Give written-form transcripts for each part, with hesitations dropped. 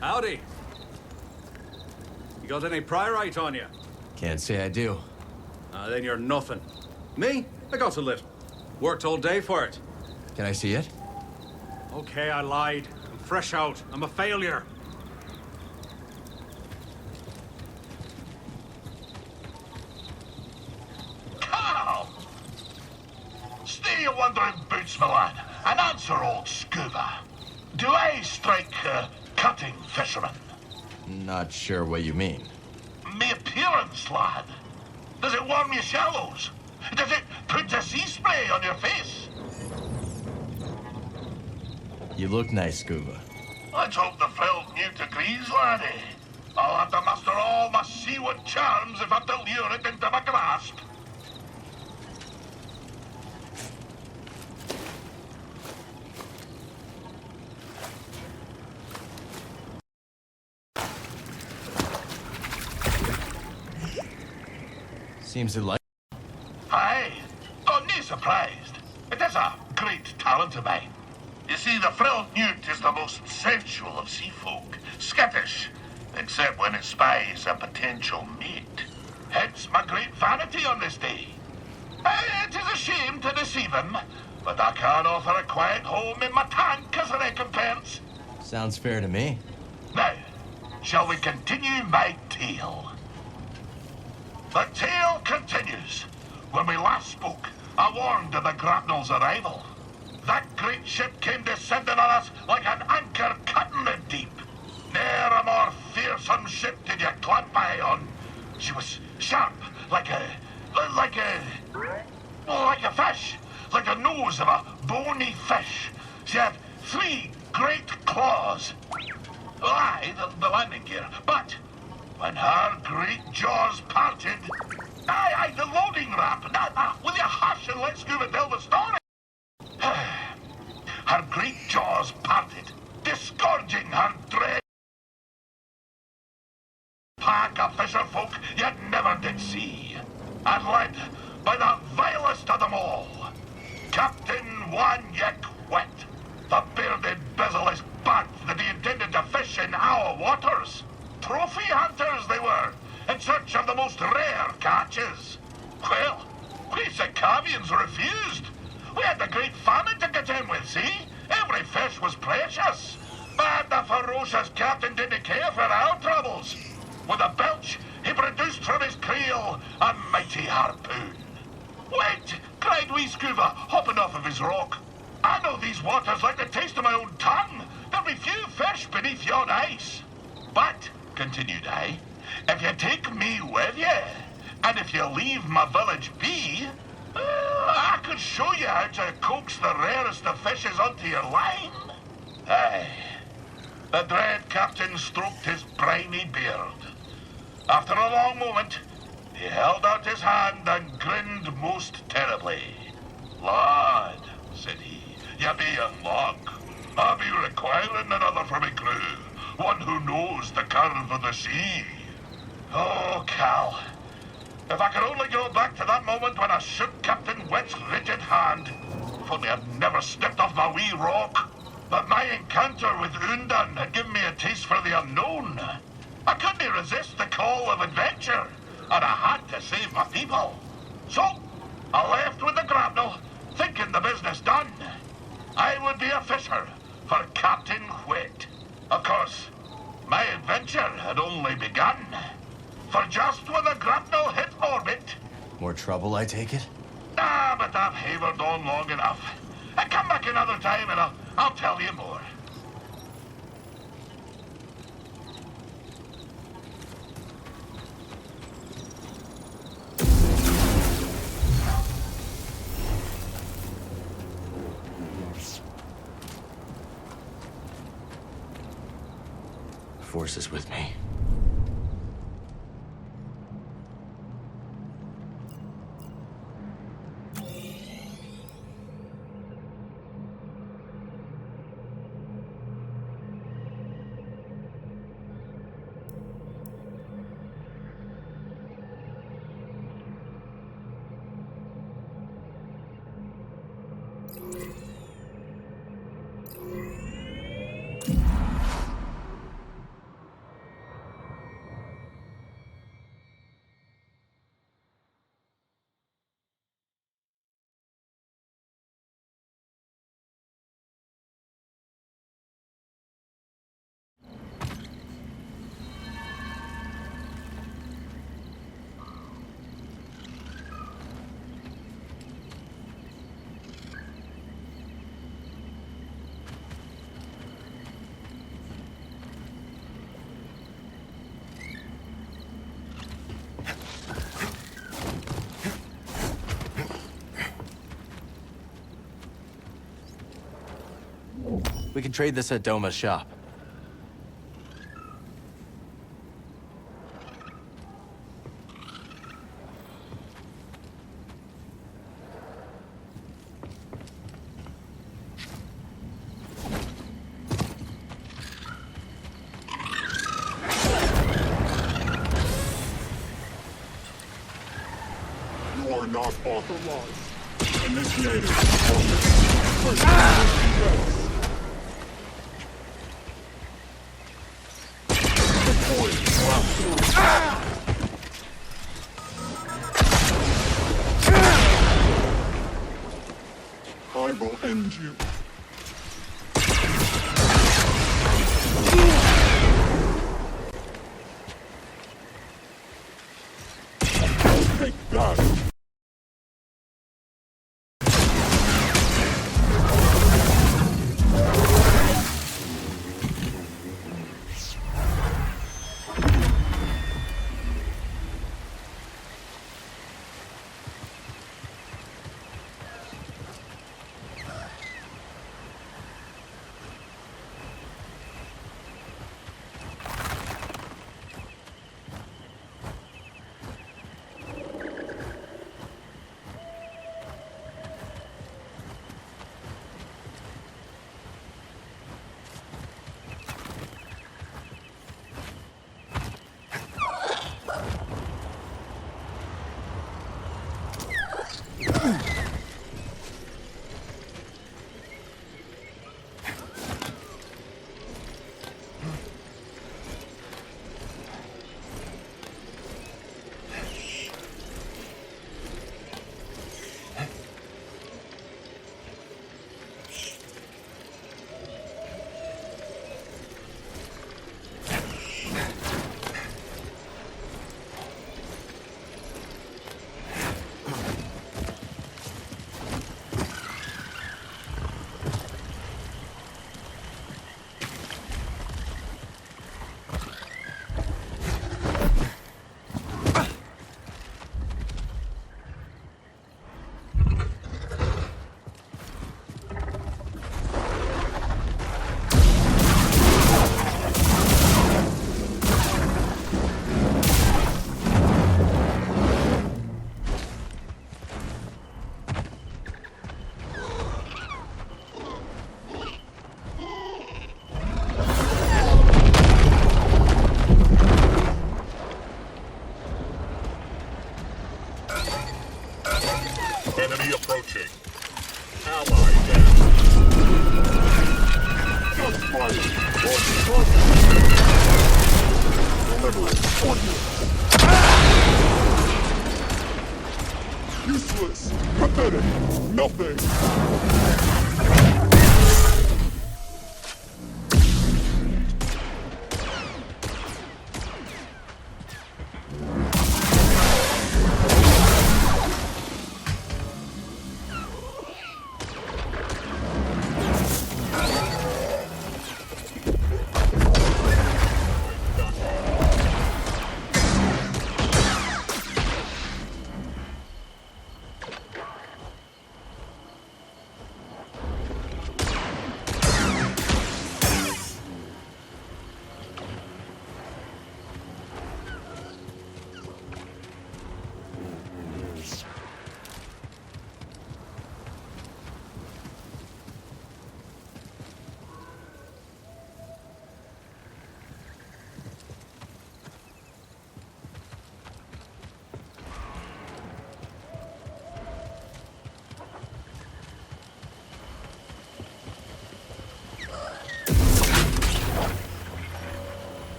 Howdy. You got any pyrite on you? Can't say I do. Then you're nothing. Me? I got a little. Worked all day for it. Can I see it? Okay, I lied. I'm fresh out. I'm a failure. Carl! Stay your wandering boots, my lad, and answer old Skoova. Do I strike cutting fisherman? Not sure what you mean. Me appearance, lad. Does it warm your shallows? Does it put a sea spray on your face? You look nice, Skoova. Let's hope the frilled newt agrees, laddie. I'll have to muster all my seaward charms if I'm to lure it into my grasp. Seems to like. Aye, don't be surprised. It is a great talent of mine. You see, the frilled newt is the most sensual of sea folk, skittish, except when it spies a potential mate. Hence my great vanity on this day. It is a shame to deceive him, but I can offer a quiet home in my tank as a recompense. Sounds fair to me. Now, shall we continue my tale? The tale continues. When we last spoke, I warned of the grapnel's arrival. That great ship came descending on us like an anchor cutting the deep. Ne'er a more fearsome ship did you clamp eye on. She was sharp, like a fish, like the nose of a bony fish. She had 3 great claws. Aye, the landing gear, but when her great jaws parted... Aye, the loading ramp. Will you hush and let Skoova tell the story? Her great jaws parted, disgorging her dread pack of fisher folk you never did see. And led by the vilest of them all, Captain One Yek Wet, the bearded, bezel-less bat that he intended to fish in our waters. Trophy hunters they were, in search of the most rare catches. Well, we Sikavians refused. We had the great famine to contend with, see? Every fish was precious. But the ferocious captain didn't care for our troubles. With a belch, he produced from his creel a mighty harpoon. Wait, cried wee Skoova, hopping off of his rock. I know these waters like the taste of my own tongue. There'll be few fish beneath yon ice. But, continued I, if you take me with you, and if you leave my village be, I could show you how to coax the rarest of fishes onto your line. Aye. The dread captain stroked his briny beard. After a long moment, he held out his hand and grinned most terribly. Lad, said he, you be young monk. I'll be requiring another for me crew, one who knows the curve of the sea. Oh, Cal. If I could only go back to that moment when I shook Captain Wet's rigid hand. If only I'd never stepped off my wee rock. But my encounter with Undan had given me a taste for the unknown. I couldn't resist the call of adventure, and I had to save my people. So, I left with the grapnel, thinking the business done. I would be a fisher for Captain Wet. Of course, my adventure had only begun. For just when the grapnel hit orbit... More trouble, I take it? Ah, but I've havered on long enough. Come back another time and I'll tell you more. Force is with me. We can trade this at Doma's shop. You are not authorized. Initiated. I will end you. Take that. Enemy approaching. Ally down. Just fire. Deliberate ordnance. Useless. Pathetic. Nothing.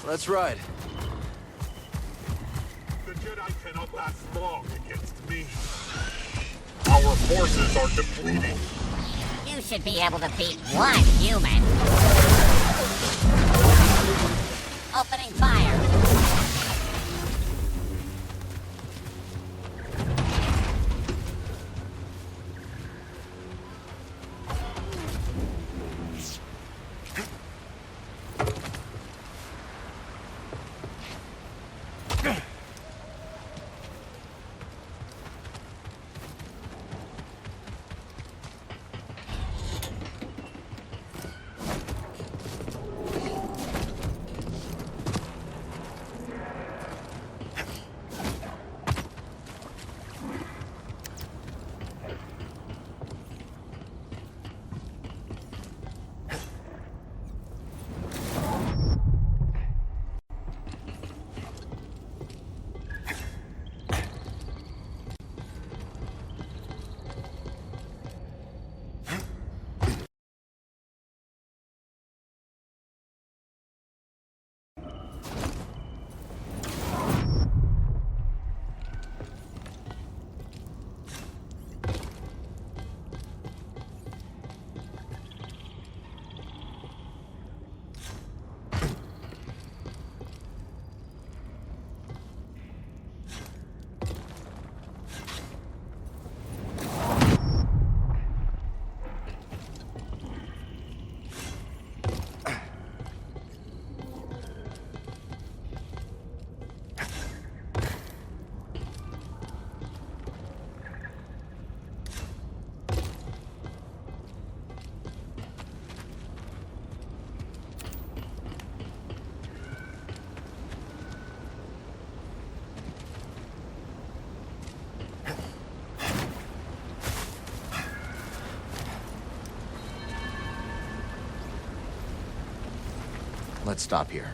Let's ride. The Jedi cannot last long against me. Our forces are depleting. You should be able to beat one human. Opening fire. Let's stop here.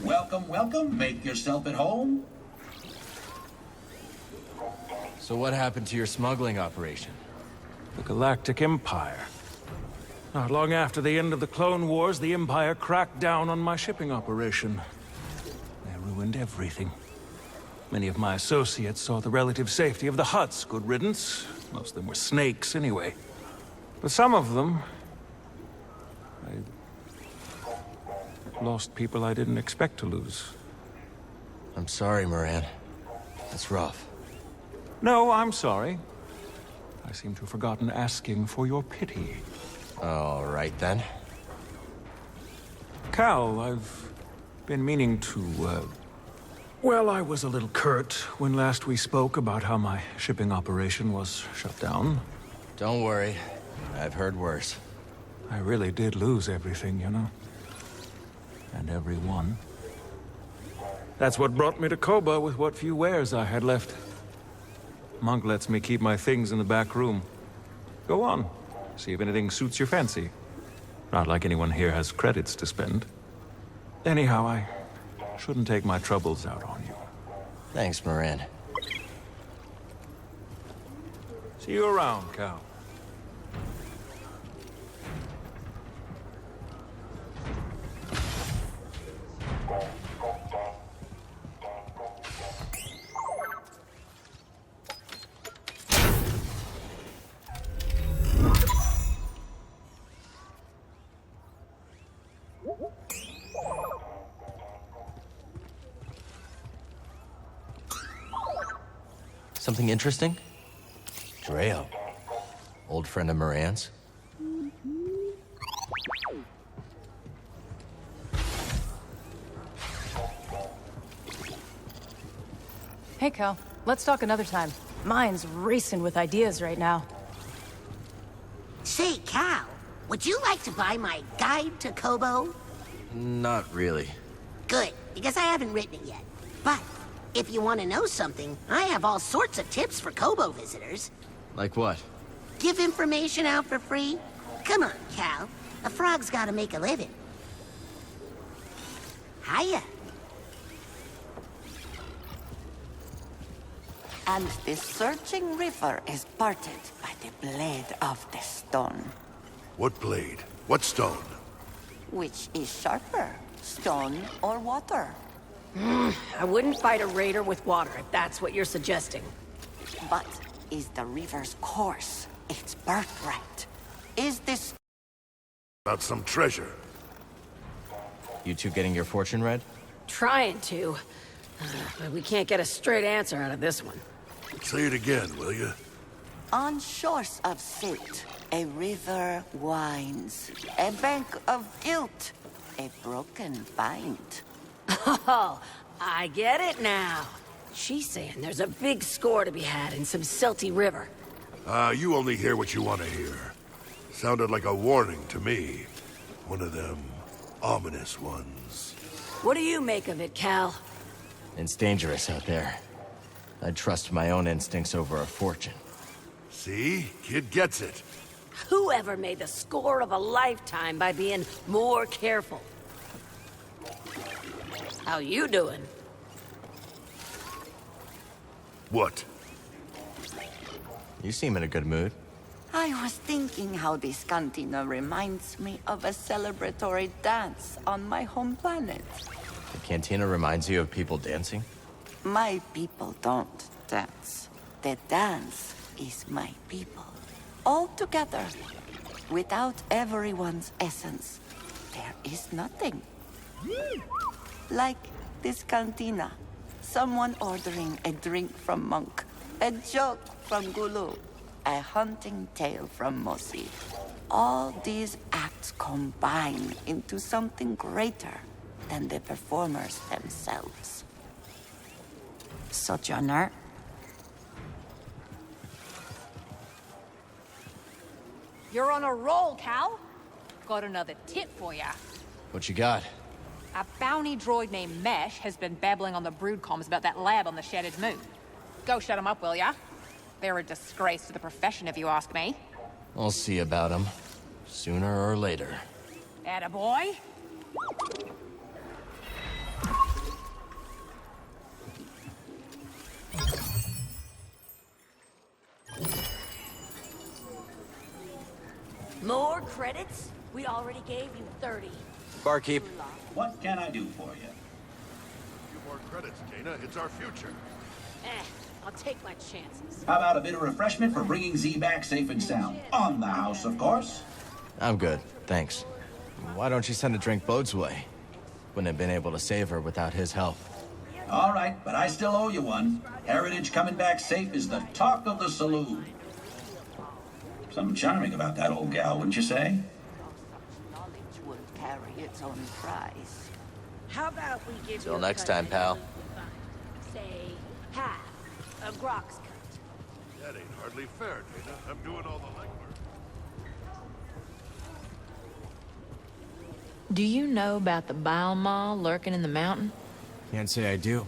Welcome, welcome. Make yourself at home. So what happened to your smuggling operation? The Galactic Empire. Not long after the end of the Clone Wars, the Empire cracked down on my shipping operation. They ruined everything. Many of my associates saw the relative safety of the Hutts. Good riddance. Most of them were snakes, anyway. But some of them... I lost people I didn't expect to lose. I'm sorry, Moran. That's rough. No, I'm sorry. I seem to have forgotten asking for your pity. All right, then. Cal, I've been meaning to, well, I was a little curt when last we spoke about how my shipping operation was shut down. Don't worry. I've heard worse. I really did lose everything, you know? And everyone. That's what brought me to Koba with what few wares I had left. Monk lets me keep my things in the back room. Go on. See if anything suits your fancy. Not like anyone here has credits to spend. Anyhow, I shouldn't take my troubles out on you. Thanks, Moran. See you around, Cal. Something interesting? Dreo. Old friend of Moran's. Hey, Cal. Let's talk another time. Mine's racing with ideas right now. Say, Cal, would you like to buy my guide to Kobo? Not really. Good, because I haven't written it yet. But If you want to know something, I have all sorts of tips for Kobo visitors. Like what? Give information out for free? Come on, Cal. A frog's gotta make a living. Hiya. And the surging river is parted by the blade of the stone. What blade? What stone? Which is sharper, stone or water? I wouldn't fight a raider with water if that's what you're suggesting. But is the river's course its birthright? Is this... About some treasure. You two getting your fortune read? Trying to. But we can't get a straight answer out of this one. Say it again, will you? On shores of silt, a river winds, a bank of guilt, a broken bind. Oh, I get it now. She's saying there's a big score to be had in some silty river. You only hear what you want to hear. Sounded like a warning to me. One of them ominous ones. What do you make of it, Cal? It's dangerous out there. I'd trust my own instincts over a fortune. See? Kid gets it. Whoever made the score of a lifetime by being more careful? How you doing? What? You seem in a good mood. I was thinking how this cantina reminds me of a celebratory dance on my home planet. The cantina reminds you of people dancing? My people don't dance. The dance is my people. All together. Without everyone's essence, there is nothing. Like this cantina. Someone ordering a drink from Monk. A joke from Gulu. A hunting tale from Mosi. All these acts combine into something greater than the performers themselves. Sojourner? You're on a roll, Cal. Got another tip for ya. What you got? A bounty droid named Mesh has been babbling on the brood comms about that lab on the Shattered Moon. Go shut him up, will ya? They're a disgrace to the profession, if you ask me. I'll see about him. Sooner or later. Attaboy. More credits? We already gave you 30. Barkeep. What can I do for you? A few more credits, Dana. It's our future. I'll take my chances. How about a bit of refreshment for bringing Z back safe and sound? On the house, of course. I'm good, thanks. Why don't you send a drink Bode's way? Wouldn't have been able to save her without his help. All right, but I still owe you one. Heritage coming back safe is the talk of the saloon. Something charming about that old gal, wouldn't you say? Knowledge will carry its own prize. How about we give Till you next time, pal. Say, half a Grox cut. That ain't hardly fair, Dana. I'm doing all the legwork. Do you know about the bile maw lurking in the mountain? Can't say I do.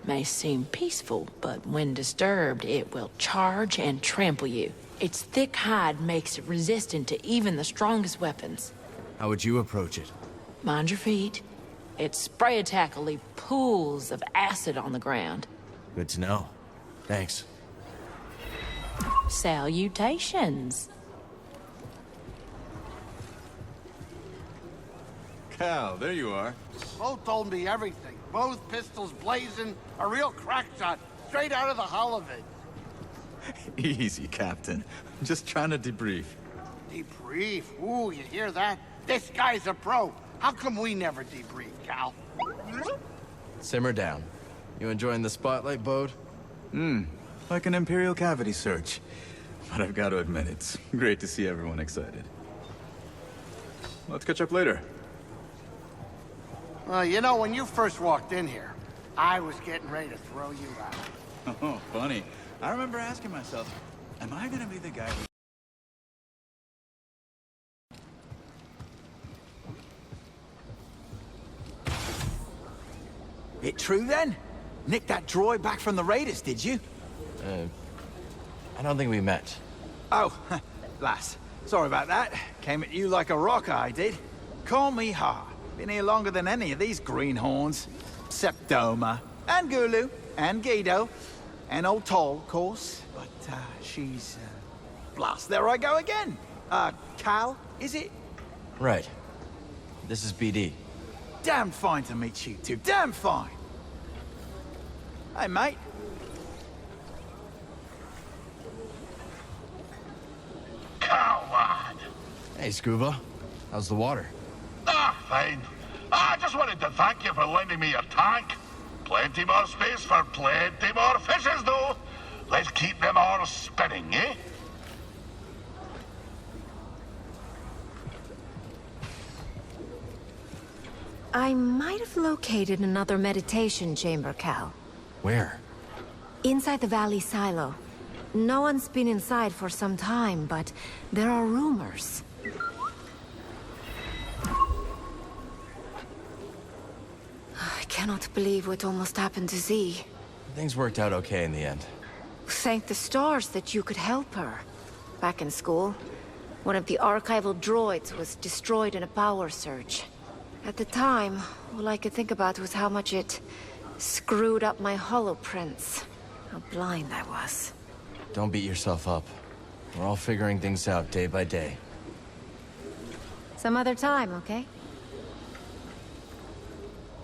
May seem peaceful, but when disturbed, it will charge and trample you. Its thick hide makes it resistant to even the strongest weapons. How would you approach it? Mind your feet. Its spray attack will leave pools of acid on the ground. Good to know. Thanks. Salutations. Cal, there you are. Bo told me everything. Both pistols blazing, a real crack shot, straight out of the hull of it. Easy, Captain. I'm just trying to debrief. Debrief? Ooh, you hear that? This guy's a pro. How come we never debrief, Cal? Simmer down. You enjoying the spotlight, Bode? Like an Imperial cavity search. But I've got to admit, it's great to see everyone excited. Let's catch up later. Well, you know, when you first walked in here, I was getting ready to throw you out. Oh, funny. I remember asking myself, am I gonna be the guy who... It true then? Nicked that droid back from the raiders, did you? I don't think we met. Oh, lass. Sorry about that. Came at you like a rock, I did. Call me Ha. Been here longer than any of these greenhorns. Except Doma, and Gulu, and Guido, and old Toll, of course. But, she's, blast, there I go again. Cal, is it? Right. This is BD. Damn fine to meet you two, damn fine. Hey, mate. Coward! Hey, Skoova. How's the water? Ah, fine. I just wanted to thank you for lending me your tank. Plenty more space for plenty more fishes, though. Let's keep them all spinning, eh? I might have located another meditation chamber, Cal. Where? Inside the valley silo. No one's been inside for some time, but there are rumors. I cannot believe what almost happened to Z. Things worked out okay in the end. Thank the stars that you could help her. Back in school, one of the archival droids was destroyed in a power surge. At the time, all I could think about was how much it screwed up my holoprints. How blind I was. Don't beat yourself up. We're all figuring things out day by day. Some other time, okay?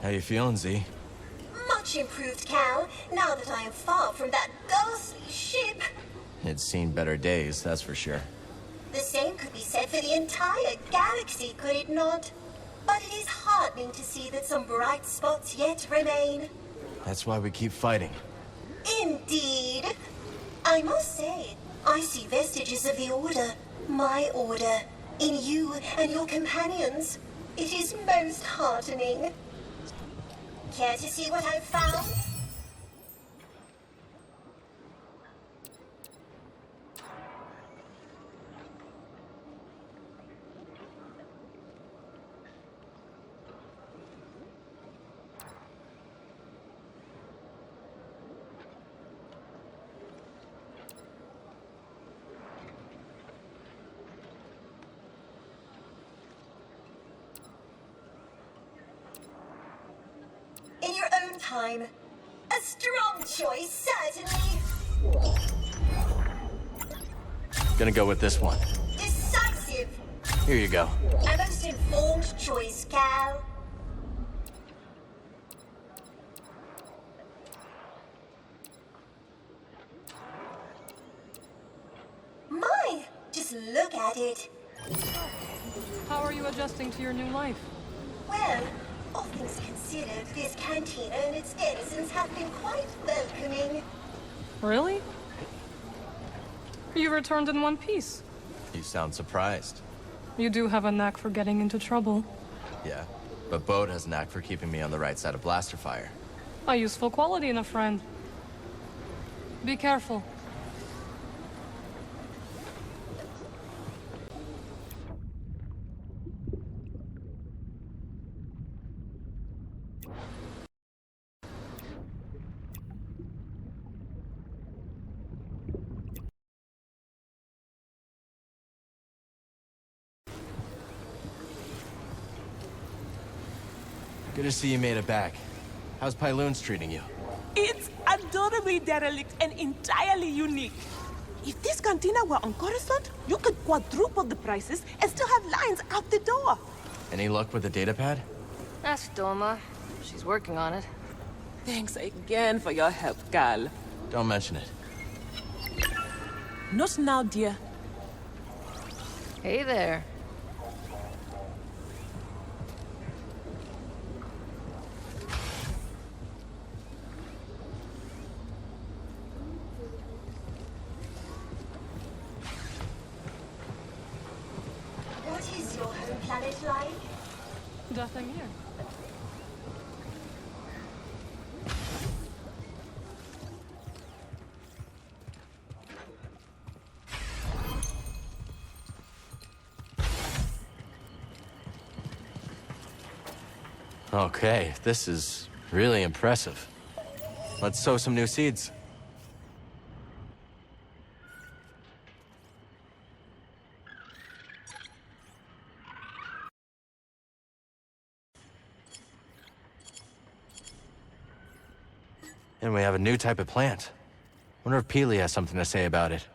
How you feeling, Z? Much improved, Cal, now that I am far from that ghastly ship. It's seen better days, that's for sure. The same could be said for the entire galaxy, could it not? But it is heartening to see that some bright spots yet remain. That's why we keep fighting. Indeed. I must say, I see vestiges of the Order, my Order, in you and your companions. It is most heartening. Care to see what I've found? In your own time. A strong choice, certainly. Gonna go with this one. Decisive. Here you go. A most informed choice, Cal. My, just look at it. How are you adjusting to your new life? Well, all things considered, this cantina and its denizens have been quite welcoming. Really? You returned in one piece. You sound surprised. You do have a knack for getting into trouble. Yeah, but Bode has a knack for keeping me on the right side of blaster fire. A useful quality in a friend. Be careful. Good to see you made it back. How's Pyloon's treating you? It's adorably derelict and entirely unique. If this cantina were on Coruscant, you could quadruple the prices and still have lines out the door. Any luck with the datapad? Ask Doma. She's working on it. Thanks again for your help, Cal. Don't mention it. Not now, dear. Hey there. What is your home planet like? Nothing here. Okay, this is really impressive. Let's sow some new seeds. And we have a new type of plant. Wonder if Peely has something to say about it.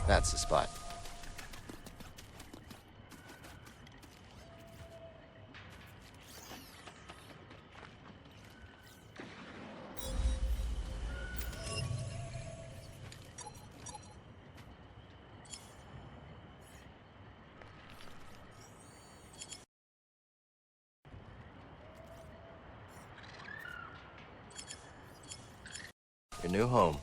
That's the spot. Your new home.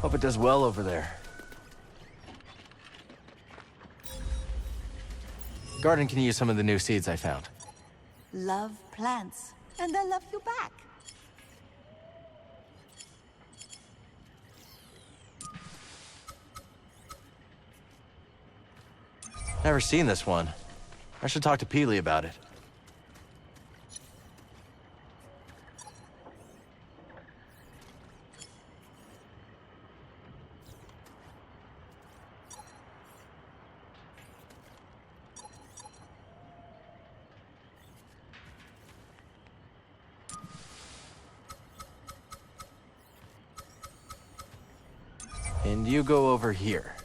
Hope it does well over there. Garden can use some of the new seeds I found. Love plants, and I love you back. Never seen this one. I should talk to Peely about it. And you go over here.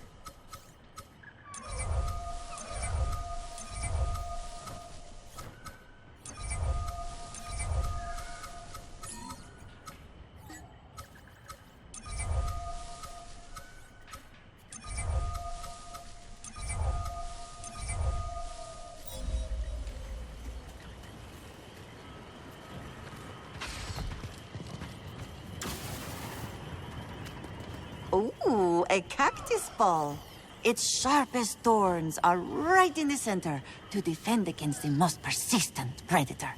Ooh, a cactus ball. Its sharpest thorns are right in the center to defend against the most persistent predator.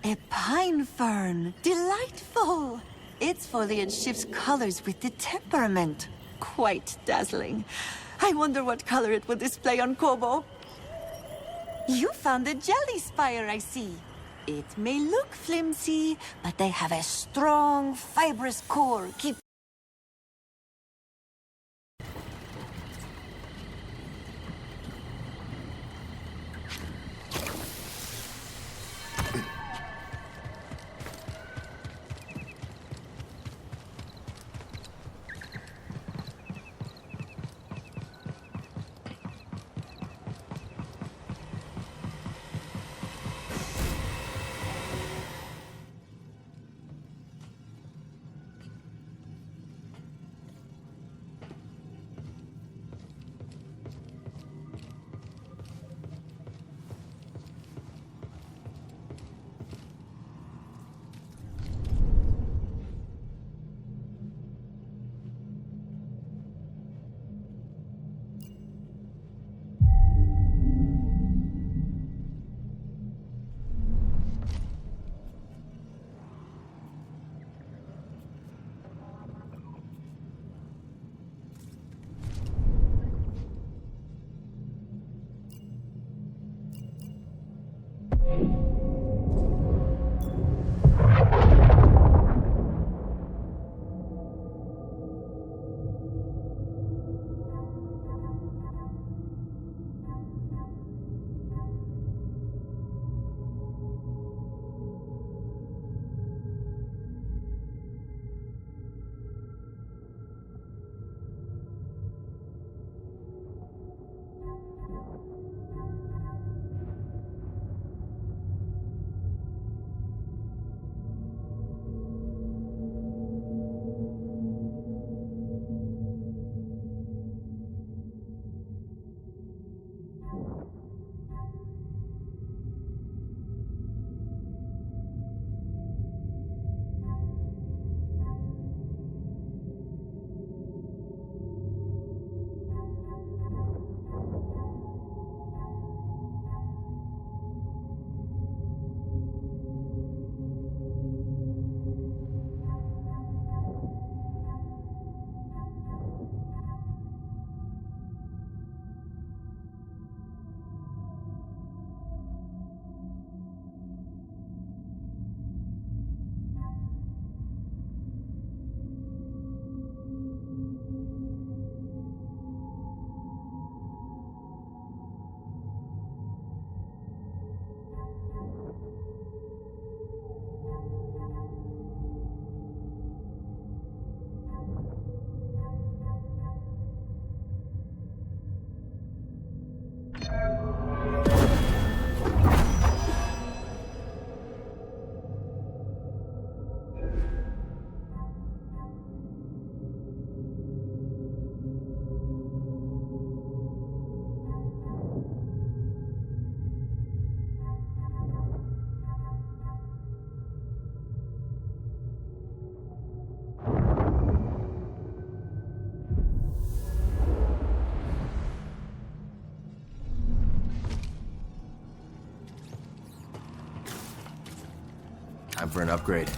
A pine fern. Delightful. Its foliage shifts colors with the temperament. Quite dazzling. I wonder what color it will display on Kobo. You found a jelly spire, I see. It may look flimsy, but they have a strong, fibrous core. Time for an upgrade.